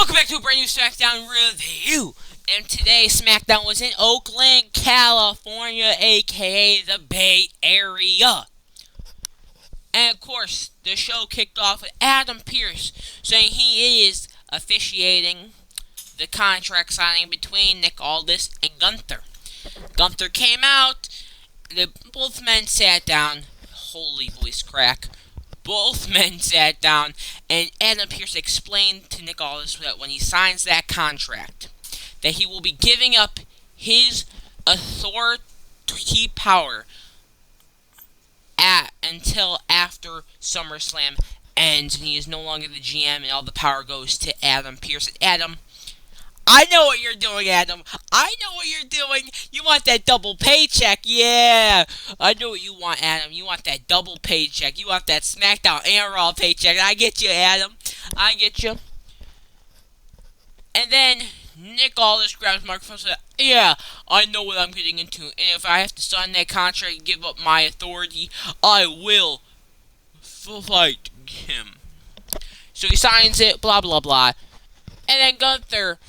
Welcome back to a brand new SmackDown review. And today SmackDown was in Oakland, California, aka the Bay Area. And of course, the show kicked off with Adam Pearce saying he is officiating the contract signing between Nick Aldis and Gunther. Gunther came out, both men sat down, holy voice crack. Both men sat down, and Adam Pearce explained to Nick Aldis that when he signs that contract, that he will be giving up his authority power until after SummerSlam ends, and he is no longer the GM, and all the power goes to Adam Pearce. And Adam, I know what you're doing, Adam. I know what you're doing. You want that double paycheck. Yeah. I know what you want, Adam. You want that double paycheck. You want that SmackDown and Raw paycheck. I get you, Adam. I get you. And then Nick Aldis grabs the microphone and says, yeah, I know what I'm getting into. And if I have to sign that contract and give up my authority, I will fight him. So he signs it, blah, blah, blah. And then Gunther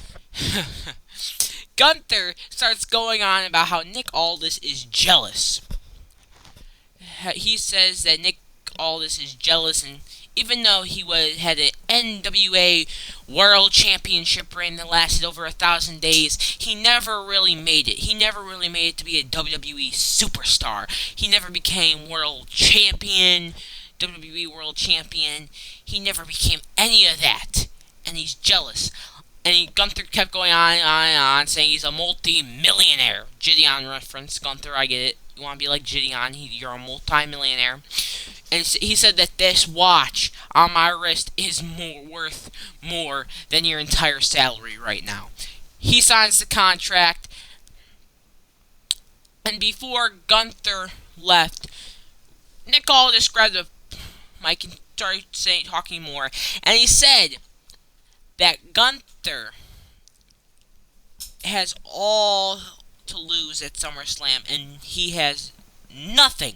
starts going on about how Nick Aldis is jealous. He says that Nick Aldis is jealous, and even though he had an NWA World Championship reign that lasted over 1,000 days, he never really made it. He never really made it to be a WWE superstar. He never became World Champion, WWE World Champion. He never became any of that, and he's jealous. And Gunther kept going on and on, saying he's a multi-millionaire. Gideon reference, Gunther, I get it. You want to be like Gideon, you're a multi-millionaire. And he said that this watch on my wrist is worth more than your entire salary right now. He signs the contract. And before Gunther left, Nick Aldis grabbed the mic and started talking more. And he said that Gunther has all to lose at SummerSlam, and he has nothing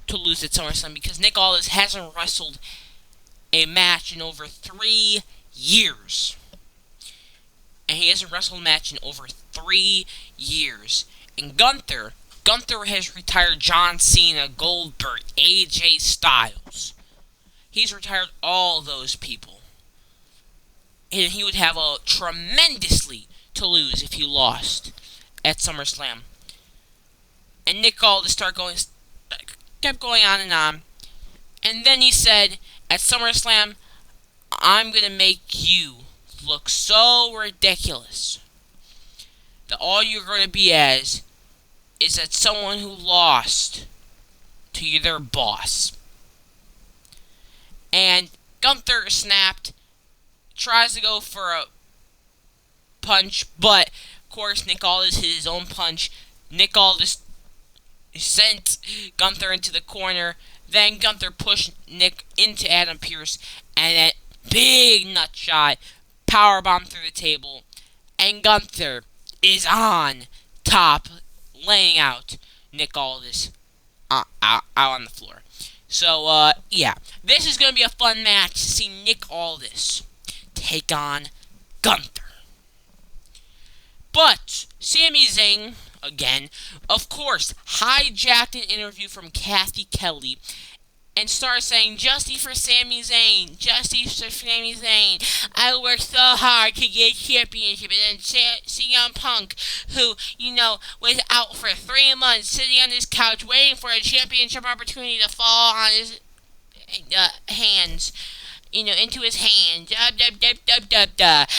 to lose at SummerSlam because Nick Aldis hasn't wrestled a match in over 3 years. And he hasn't wrestled a match in over 3 years. And Gunther has retired John Cena, Goldberg, AJ Styles. He's retired all those people. And he would have a tremendously to lose if he lost at SummerSlam. And Nick Aldis kept going on. And then he said, at SummerSlam, I'm going to make you look so ridiculous that all you're going to be as is that someone who lost to their boss. And Gunther snapped, tries to go for a punch, but of course Nick Aldis hit his own punch. Nick Aldis sent Gunther into the corner. Then Gunther pushed Nick into Adam Pearce, and that big nut shot, powerbomb through the table, and Gunther is on top, laying out Nick Aldis out on the floor. So, yeah, this is going to be a fun match to see Nick Aldis take on Gunther. But Sami Zayn, again, of course, hijacked an interview from Kathy Kelly and started saying, Justice for Sami Zayn, Justice for Sami Zayn. I worked so hard to get a championship. And then CM Punk, who, was out for 3 months sitting on his couch waiting for a championship opportunity to fall on his hands. Into his hands,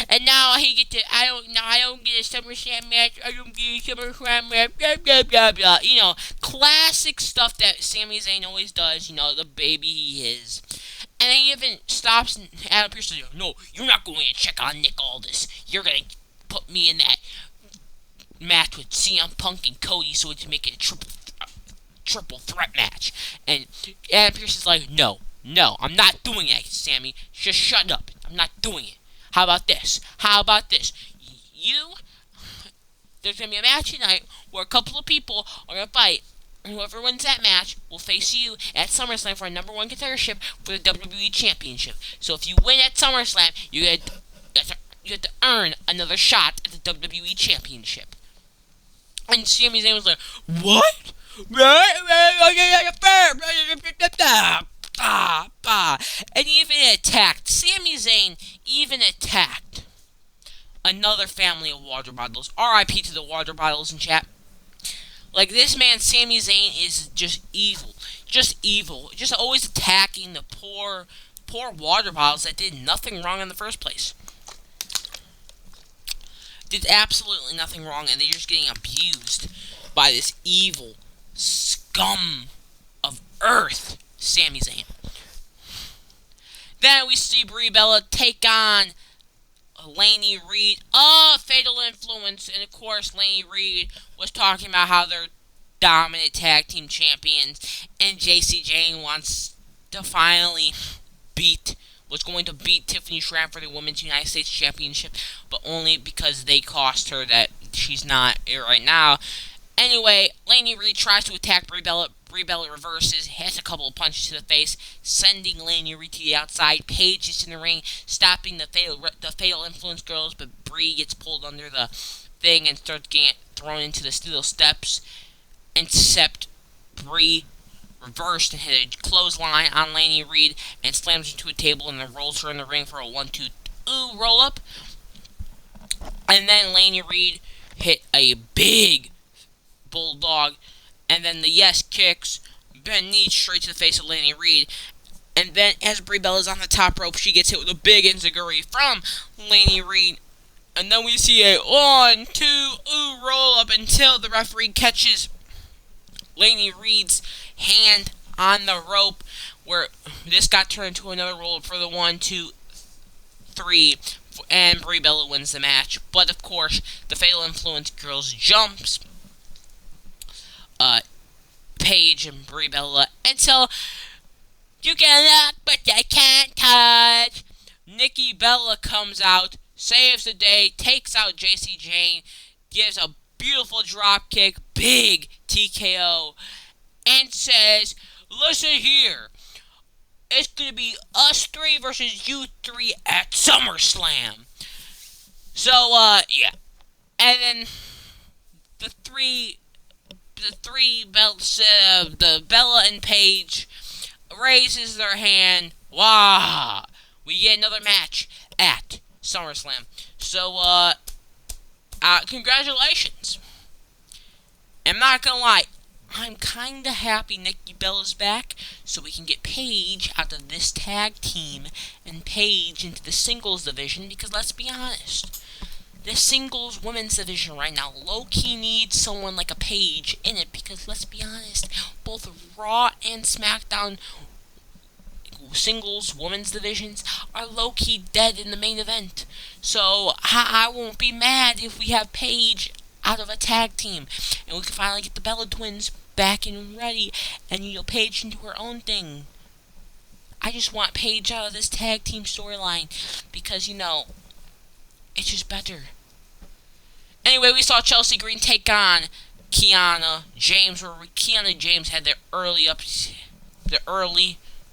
and now he get to. I don't get a SummerSlam match. I don't get a SummerSlam match. Classic stuff that Sami Zayn always does. The baby he is, and he even stops Adam Pearce and says, "No, you're not going to check on Nick Aldis. You're going to put me in that match with CM Punk and Cody, so to make it a triple threat match." And Adam Pearce is like, No, I'm not doing that, Sammy. Just shut up. I'm not doing it. How about this? There's going to be a match tonight where a couple of people are going to fight. Whoever wins that match will face you at SummerSlam for a number one contendership for the WWE Championship. So if you win at SummerSlam, you get You have to earn another shot at the WWE Championship. And Sami Zayn was like, what? And he even attacked. Sami Zayn even attacked another family of water bottles. R.I.P. to the water bottles in chat. Like, this man, Sami Zayn, is just evil. Just evil. Just always attacking the poor water bottles that did nothing wrong in the first place. Did absolutely nothing wrong, and they're just getting abused by this evil scum of earth, Sami Zayn. Then we see Brie Bella take on Laney Reed. Fatal Influence. And of course, Laney Reed was talking about how they're dominant tag team champions. And JC Jane wants to finally was going to beat Tiffany Stratton for the Women's United States Championship. But only because they cost her that she's not here right now. Anyway, Laney Reed tries to attack Brie Bella. Brie Bella reverses, has a couple of punches to the face, sending Laney Reed to the outside. Paige is in the ring, stopping the Fatal Influence girls, but Brie gets pulled under the thing and starts getting thrown into the steel steps. Except Brie reversed and hit a clothesline on Laney Reed and slams into a table and then rolls her in the ring for a 1-2 roll up. And then Laney Reed hit a big bulldog, and then the yes kicks, bend knee straight to the face of Laney Reed. And then as Brie Bella's on the top rope, she gets hit with a big enziguri from Laney Reed. And then we see a 1-2 roll up until the referee catches Laney Reed's hand on the rope, where this got turned into another roll up for the 1-2-3, and Brie Bella wins the match. But of course, the Fatal Influence girls jumps Paige and Brie Bella until you can look but you can't touch. Nikki Bella comes out, saves the day, takes out JC Jane, gives a beautiful drop kick, big TKO, and says, listen here, it's going to be us three versus you three at SummerSlam. So, yeah. And then the three belts, the Bella and Paige raises their hand. Wow! We get another match at SummerSlam. So, congratulations. I'm not gonna lie, I'm kinda happy Nikki Bella's back, so we can get Paige out of this tag team and Paige into the singles division, because let's be honest, the singles women's division right now low-key needs someone like a Paige in it, because let's be honest, both Raw and SmackDown singles women's divisions are low-key dead in the main event. So I won't be mad if we have Paige out of a tag team and we can finally get the Bella twins back and ready, and Paige into her own thing. I just want Paige out of this tag team storyline because it's just better. Anyway, we saw Chelsea Green take on Kiana James, where Kiana James had the early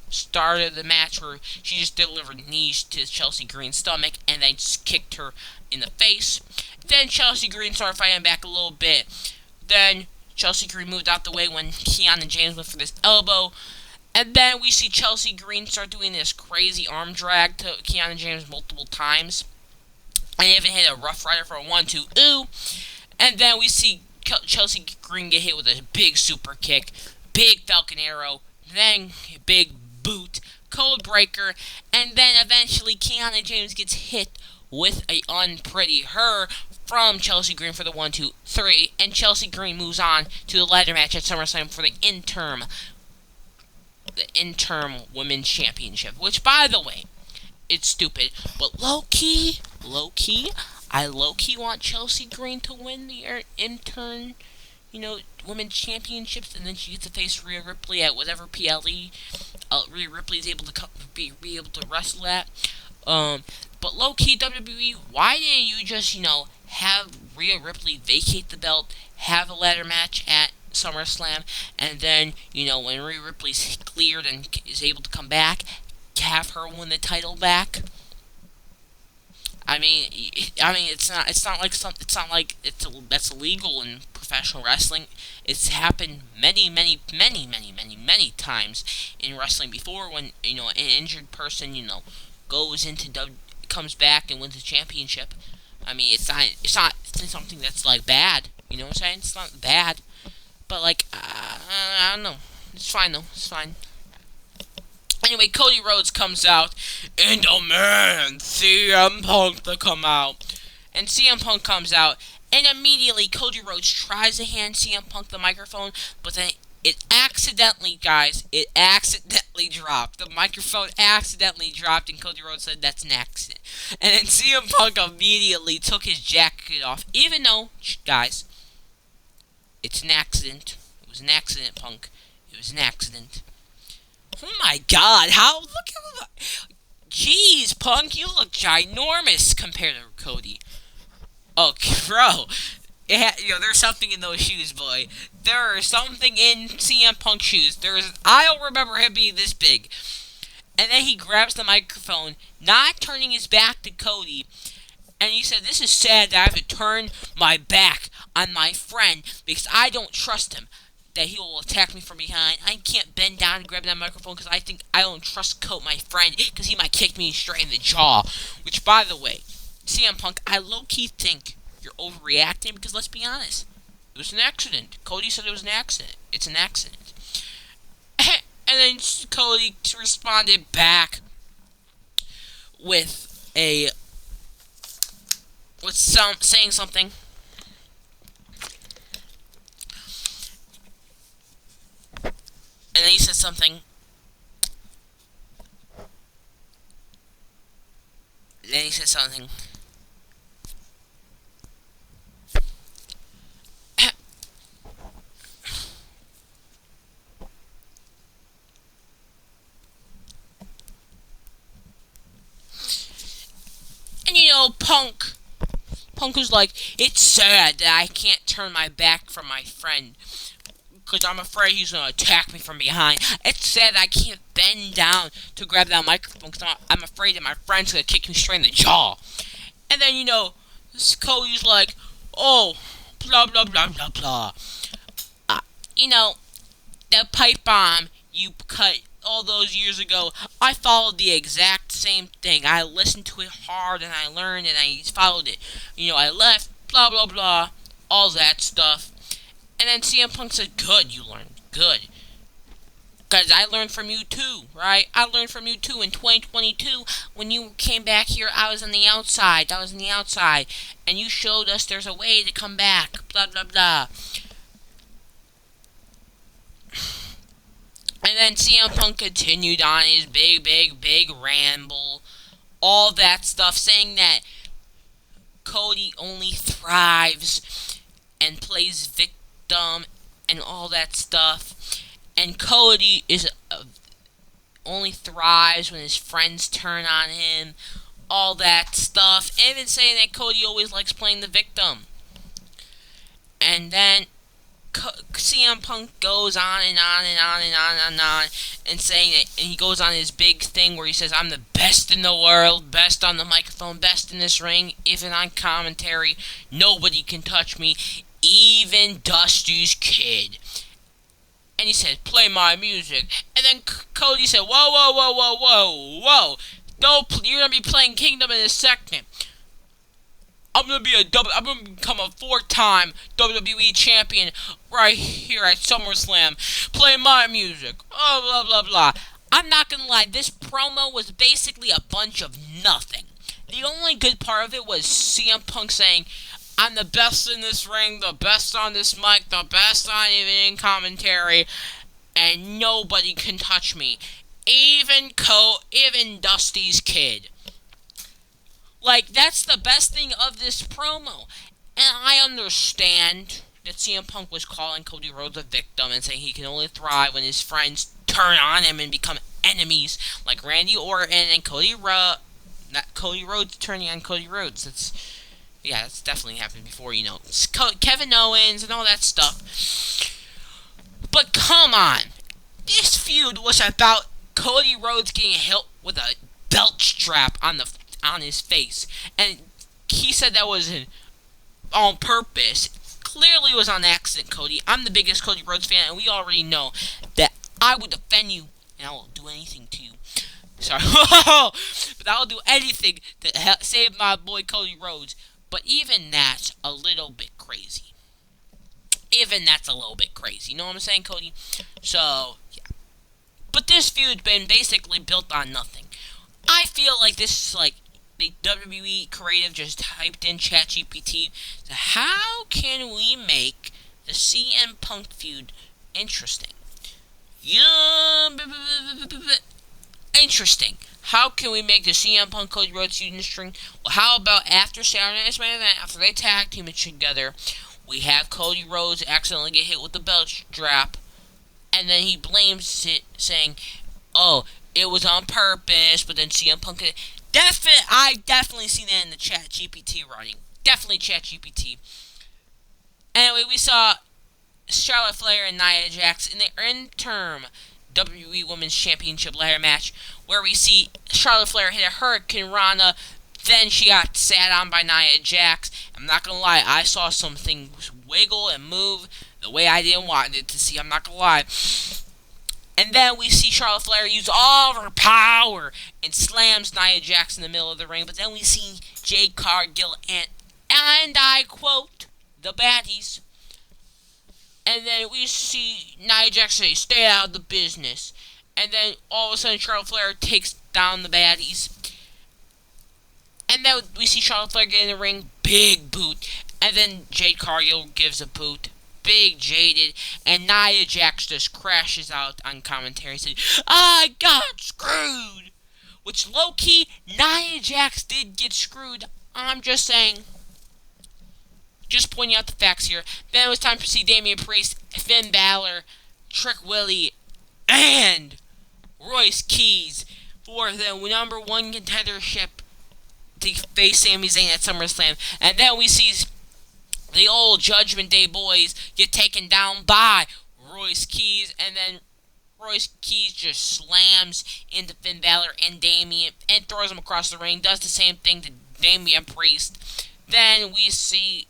start of the match where she just delivered knees to Chelsea Green's stomach and then just kicked her in the face. Then Chelsea Green started fighting back a little bit. Then Chelsea Green moved out the way when Kiana James went for this elbow. And then we see Chelsea Green start doing this crazy arm drag to Kiana James multiple times. And even hit a Rough Rider for a 1-2. And then we see Chelsea Green get hit with a big super kick, big Falcon Arrow, then a big boot, code breaker, and then eventually Kiana James gets hit with a Unpretty Her from Chelsea Green for the 1-2-3, and Chelsea Green moves on to the ladder match at SummerSlam for the interim Women's Championship, which, by the way, it's stupid, but low-key, I low-key want Chelsea Green to win the interim, Women's Championships, and then she gets to face Rhea Ripley at whatever PLE Rhea Ripley is able to be able to wrestle at. But low-key, WWE, why didn't you just, have Rhea Ripley vacate the belt, have a ladder match at SummerSlam, and then, when Rhea Ripley's cleared and is able to come back, have her win the title back? It's not like some. It's not like that's illegal in professional wrestling. It's happened many times in wrestling before. When an injured person goes into comes back and wins a championship. It's not something that's like bad. You know what I'm saying? It's not bad, but like I don't know. It's fine though. It's fine. Anyway, Cody Rhodes comes out, and the man, CM Punk, to come out. And CM Punk comes out, and immediately Cody Rhodes tries to hand CM Punk the microphone, but then it accidentally, guys, dropped. The microphone accidentally dropped, and Cody Rhodes said that's an accident. And then CM Punk immediately took his jacket off, even though, guys, it's an accident. It was an accident, Punk. It was an accident. Oh my god, look at jeez, Punk, you look ginormous compared to Cody. Oh, bro. There's something in those shoes, boy. There's something in CM Punk's shoes. I don't remember him being this big. And then he grabs the microphone, not turning his back to Cody. And he said, this is sad that I have to turn my back on my friend because I don't trust him. That he will attack me from behind. I can't bend down and grab that microphone because I don't trust my friend, because he might kick me straight in the jaw. Which, by the way, CM Punk, I low-key think you're overreacting, because let's be honest, it was an accident. Cody said it was an accident. It's an accident. And then Cody responded back with saying something. And then he said something. Then he said something. And Punk was like, it's sad that I can't turn my back from my friend, because I'm afraid he's going to attack me from behind. It's sad I can't bend down to grab that microphone because I'm afraid that my friend's going to kick me straight in the jaw. And then, Cody's like, oh, blah, blah, blah, blah, blah. The pipe bomb you cut all those years ago, I followed the exact same thing. I listened to it hard, and I learned, and I followed it. I left, blah, blah, blah, all that stuff. And then CM Punk said, good, you learned. Good. Because I learned from you too, right? I learned from you too in 2022. When you came back here, I was on the outside. And you showed us there's a way to come back. Blah, blah, blah. And then CM Punk continued on his big ramble. All that stuff, saying that Cody only thrives and plays victim and all that stuff. And Cody only thrives when his friends turn on him. All that stuff. Even saying that Cody always likes playing the victim. And then CM Punk goes on and on and on and on and on, and saying that, and he goes on his big thing where he says, I'm the best in the world, best on the microphone, best in this ring, even on commentary, nobody can touch me, even Dusty's kid. And he said, play my music. And then Cody said, whoa, you're gonna be playing Kingdom in a second. I'm gonna become a 4-time WWE champion right here at SummerSlam. Play my music. Oh, blah, blah, blah. I'm not gonna lie, this promo was basically a bunch of nothing. The only good part of it was CM Punk saying, I'm the best in this ring, the best on this mic, the best on even in commentary, and nobody can touch me. Even Dusty's kid. Like, that's the best thing of this promo. And I understand that CM Punk was calling Cody Rhodes a victim and saying he can only thrive when his friends turn on him and become enemies, like Randy Orton and Cody Rhodes turning on Cody Rhodes. That's definitely happened before, Kevin Owens and all that stuff. But come on. This feud was about Cody Rhodes getting hit with a belt strap on the on his face. And he said that wasn't on purpose. Clearly it was on accident, Cody. I'm the biggest Cody Rhodes fan, and we already know that I would defend you, and I will do anything to you. Sorry. But I will do anything to save my boy Cody Rhodes. But even that's a little bit crazy. Even that's a little bit crazy. You know what I'm saying, Cody? So, yeah. But this feud's been basically built on nothing. I feel like this is like the WWE creative just typed in ChatGPT. So how can we make the CM Punk feud interesting? Yeah, interesting. How can we make the CM Punk Cody Rhodes feud interesting? Well, how about after Saturday Night's main event, after they tag team together, we have Cody Rhodes accidentally get hit with the belt strap, and then he blames it, saying, "Oh, it was on purpose." But then CM Punk, I definitely seen that in the ChatGPT writing. Definitely ChatGPT. Anyway, we saw Charlotte Flair and Nia Jax in the interim WWE Women's Championship ladder match, where we see Charlotte Flair hit a Hurricane Rana. Then she got sat on by Nia Jax. I'm not gonna lie, I saw some things wiggle and move the way I didn't want it to see. I'm not gonna lie. And then we see Charlotte Flair use all of her power and slams Nia Jax in the middle of the ring. But then we see Jade Cargill and I quote, the baddies. And then we see Nia Jax say, "Stay out of the business." And then all of a sudden Charlotte Flair takes down the baddies. And then we see Charlotte Flair get in the ring, big boot. And then Jade Cargill gives a boot, big jaded. And Nia Jax just crashes out on commentary saying, "I got screwed." Which low-key, Nia Jax did get screwed. I'm just saying. Just pointing out the facts here. Then it was time to see Damian Priest, Finn Balor, Trick Willie, and Royce Keys for the number one contendership to face Sami Zayn at SummerSlam. And then we see the old Judgment Day boys get taken down by Royce Keys. And then Royce Keys just slams into Finn Balor and Damian and throws him across the ring. Does the same thing to Damian Priest. Then we see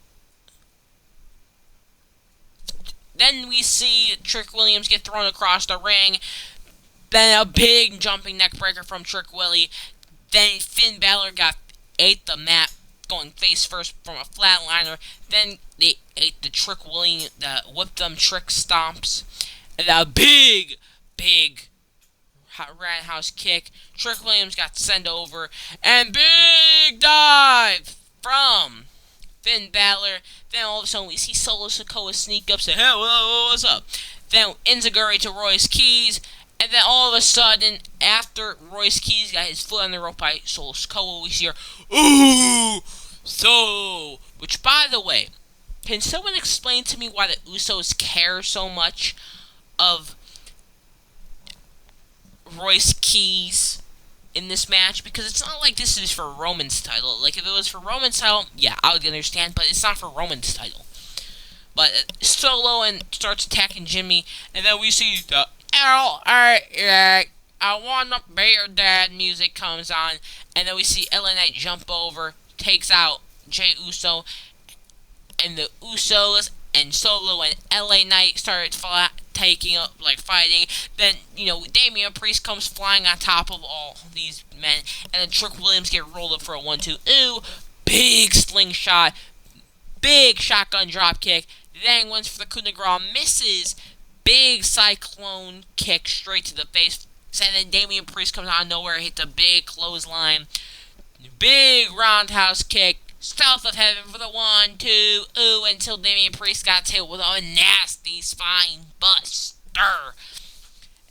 Trick Williams get thrown across the ring. Then a big jumping neck breaker from Trick Willie. Then Finn Balor ate the mat, going face first from a flatliner. Then they ate the Trick Willie, the whip them trick stomps. And a big roundhouse kick. Trick Williams got sent over. And big dive from Finn Balor. Then all of a sudden we see Solo Sikoa sneak up, say, "Hey, what's up?" Then Enziguri to Royce Keys. And then all of a sudden, after Royce Keys got his foot on the rope by Solo Sikoa, we see her, "Ooh, so." Which, by the way, can someone explain to me why the Usos care so much of Royce Keys in this match? Because it's not like this is for Roman's title. Like, if it was for Roman's title, yeah, I would understand, but it's not for Roman's title. But Solo and starts attacking Jimmy, and then we see the I wanna be your dad music comes on, and then we see LA Knight jump over, takes out Jey Uso, and the Usos and Solo and LA Knight started taking up, like, fighting. Then, Damian Priest comes flying on top of all these men, and then Trick Williams get rolled up for a 1-2. Ooh, big slingshot, big shotgun dropkick. Then once for the coup de grace, misses. Big cyclone kick straight to the face. And then Damian Priest comes out of nowhere, hits a big clothesline. Big roundhouse kick. South of heaven for the 1-2. Ooh, until Damian Priest got hit with a nasty spine buster.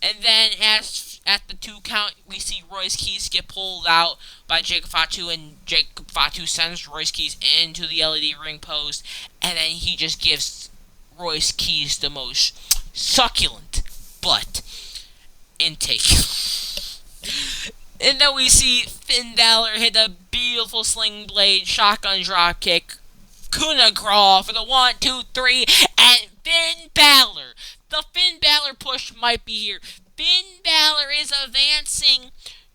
And then at the 2 count, we see Royce Keys get pulled out by Jacob Fatu, and Jacob Fatu sends Royce Keys into the LED ring post, and then he just gives Royce Keys the most succulent butt intake. And then we see Finn Balor hit a beautiful sling blade shotgun drop kick, coup de grace for the 1-2-3, and Finn Balor. The Finn Balor push might be here. Finn Balor is advancing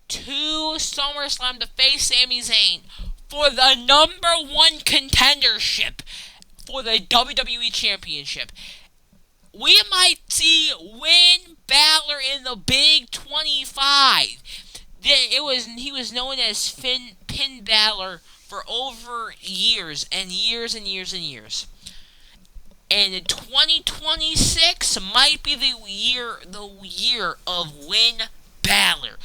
to SummerSlam to face Sami Zayn for the #1 contendership for the WWE Championship. We might see Finn Balor in the Big 25. He was known as Finn Balor for over years and years and years and years. And 2026 might be the year of Finn Balor.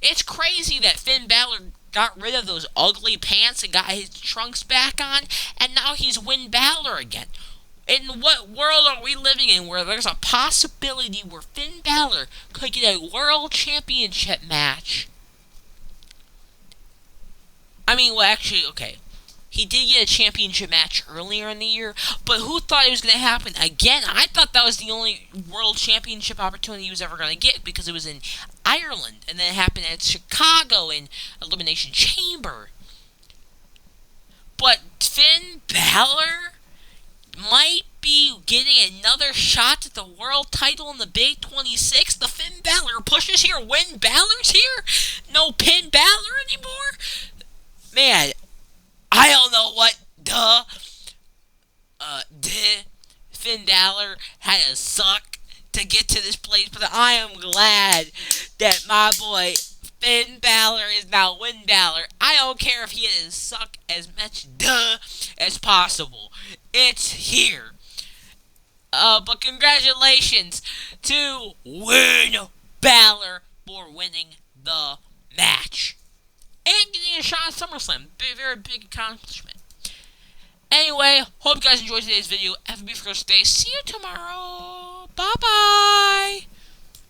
It's crazy that Finn Balor got rid of those ugly pants and got his trunks back on, and now he's Finn Balor again. In what world are we living in where there's a possibility where Finn Balor could get a world championship match? I mean, well, actually, okay. He did get a championship match earlier in the year, but who thought it was going to happen again? I thought that was the only world championship opportunity he was ever going to get because it was in Ireland, and then it happened at Chicago in Elimination Chamber. But Finn Balor might be getting another shot at the world title in the Big 26. The Finn Balor pushes here. Finn Balor's here? No Finn Balor anymore? Man, I don't know what Finn Balor had to suck to get to this place, but I am glad that my boy Finn Balor is now Finn Balor. I don't care if he had to suck as much as possible. It's here. But congratulations to Finn Balor for winning the match. And getting a shot at SummerSlam. Very big accomplishment. Anyway, hope you guys enjoyed today's video. Have a beautiful day. See you tomorrow. Bye-bye.